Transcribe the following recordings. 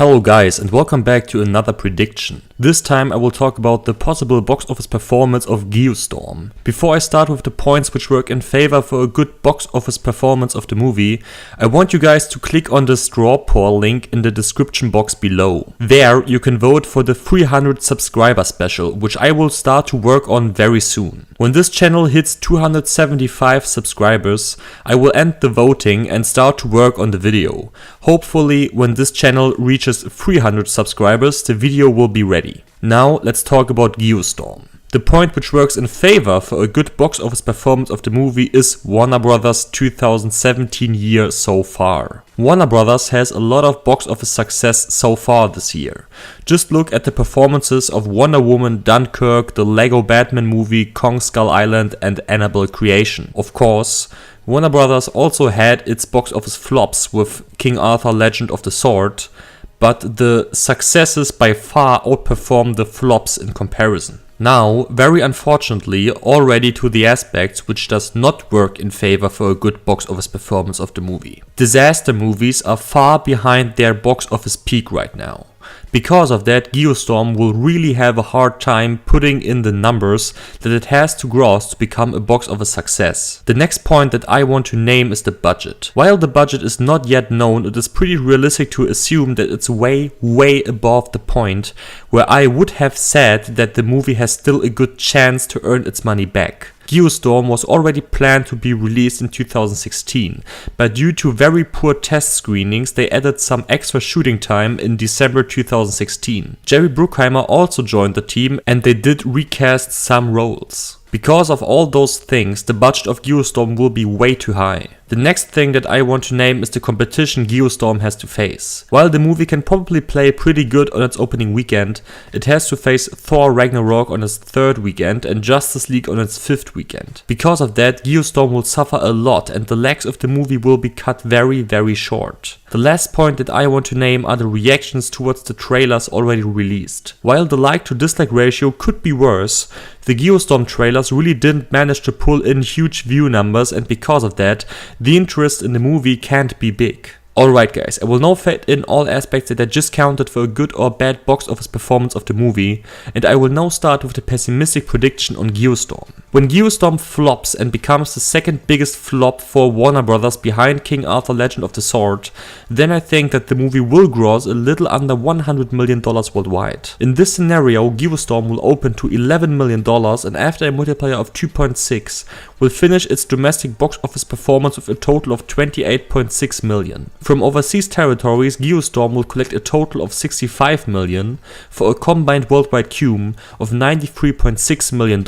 Hello guys and welcome back to another prediction. This time I will talk about the possible box office performance of Geostorm. Before I start with the points which work in favor for a good box office performance of the movie, I want you guys to click on the straw poll link in the description box below. There you can vote for the 300 subscriber special, which I will start to work on very soon. When this channel hits 275 subscribers, I will end the voting and start to work on the video. Hopefully when this channel reaches 300 subscribers, the video will be ready. Now let's talk about Geostorm. The point which works in favor for a good box office performance of the movie is Warner Bros. 2017 year so far. Warner Bros. Has a lot of box office success so far this year. Just look at the performances of Wonder Woman, Dunkirk, the Lego Batman movie, Kong Skull Island and Annabelle Creation. Of course, Warner Bros. Also had its box office flops with King Arthur Legend of the Sword, but the successes by far outperform the flops in comparison. Now, very unfortunately, already to the aspects which does not work in favor for a good box office performance of the movie. Disaster movies are far behind their box office peak right now. Because of that, Geostorm will really have a hard time putting in the numbers that it has to gross to become a box office success. The next point that I want to name is the budget. While the budget is not yet known, it is pretty realistic to assume that it's way above the point where I would have said that the movie has still a good chance to earn its money back. Geostorm was already planned to be released in 2016, but due to very poor test screenings they added some extra shooting time in December 2016. Jerry Bruckheimer also joined the team and they did recast some roles. Because of all those things, the budget of Geostorm will be way too high. The next thing that I want to name is the competition Geostorm has to face. While the movie can probably play pretty good on its opening weekend, it has to face Thor Ragnarok on its third weekend and Justice League on its fifth weekend. Because of that, Geostorm will suffer a lot and the legs of the movie will be cut very short. The last point that I want to name are the reactions towards the trailers already released. While the like to dislike ratio could be worse, the Geostorm trailers really didn't manage to pull in huge view numbers, and because of that, the interest in the movie can't be big. Alright guys, I will now fit in all aspects that I just counted for a good or bad box office performance of the movie, and I will now start with the pessimistic prediction on Geostorm. When Geostorm flops and becomes the second biggest flop for Warner Bros. Behind King Arthur Legend of the Sword, then I think that the movie will gross a little under $100 million worldwide. In this scenario, Geostorm will open to $11 million and after a multiplier of 2.6 will finish its domestic box office performance with a total of $28.6 million. From overseas territories, Geostorm will collect a total of $65 million for a combined worldwide cum of $93.6 million.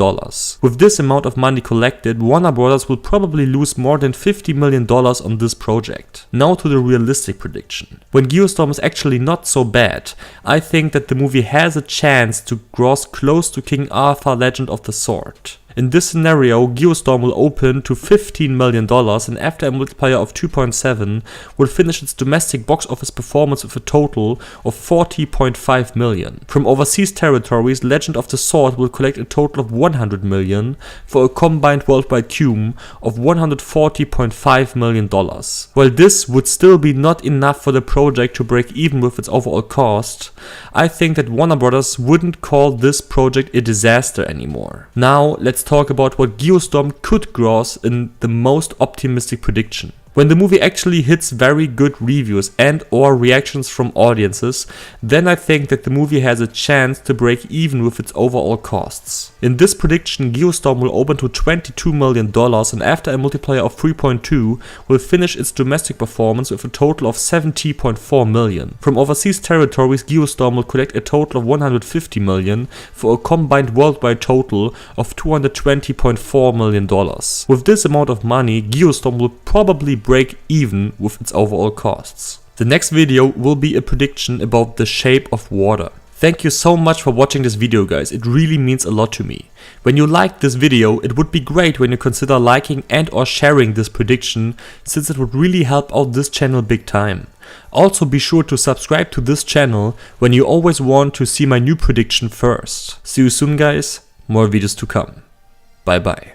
With this amount of money collected, Warner Bros. Will probably lose more than $50 million on this project. Now to the realistic prediction. When Geostorm is actually not so bad, I think that the movie has a chance to gross close to King Arthur Legend of the Sword. In this scenario, Geostorm will open to $15 million and after a multiplier of 2.7 will finish its domestic box office performance with a total of $40.5 million. From overseas territories, Legend of the Sword will collect a total of $100 million for a combined worldwide cum of $140.5 million. While this would still be not enough for the project to break even with its overall cost, I think that Warner Bros. Wouldn't call this project a disaster anymore. Now let's talk about what Geostorm could gross in the most optimistic prediction. When the movie actually hits very good reviews and or reactions from audiences, then I think that the movie has a chance to break even with its overall costs. In this prediction, Geostorm will open to $22 million and after a multiplier of 3.2 will finish its domestic performance with a total of $70.4 million. From overseas territories, Geostorm will collect a total of $150 million for a combined worldwide total of $220.4 million. With this amount of money, Geostorm will probably break even with its overall costs. The next video will be a prediction about the shape of water. Thank you so much for watching this video guys, it really means a lot to me. When you liked this video, it would be great when you consider liking and or sharing this prediction, since it would really help out this channel big time. Also be sure to subscribe to this channel when you always want to see my new prediction first. See you soon guys, more videos to come. Bye bye.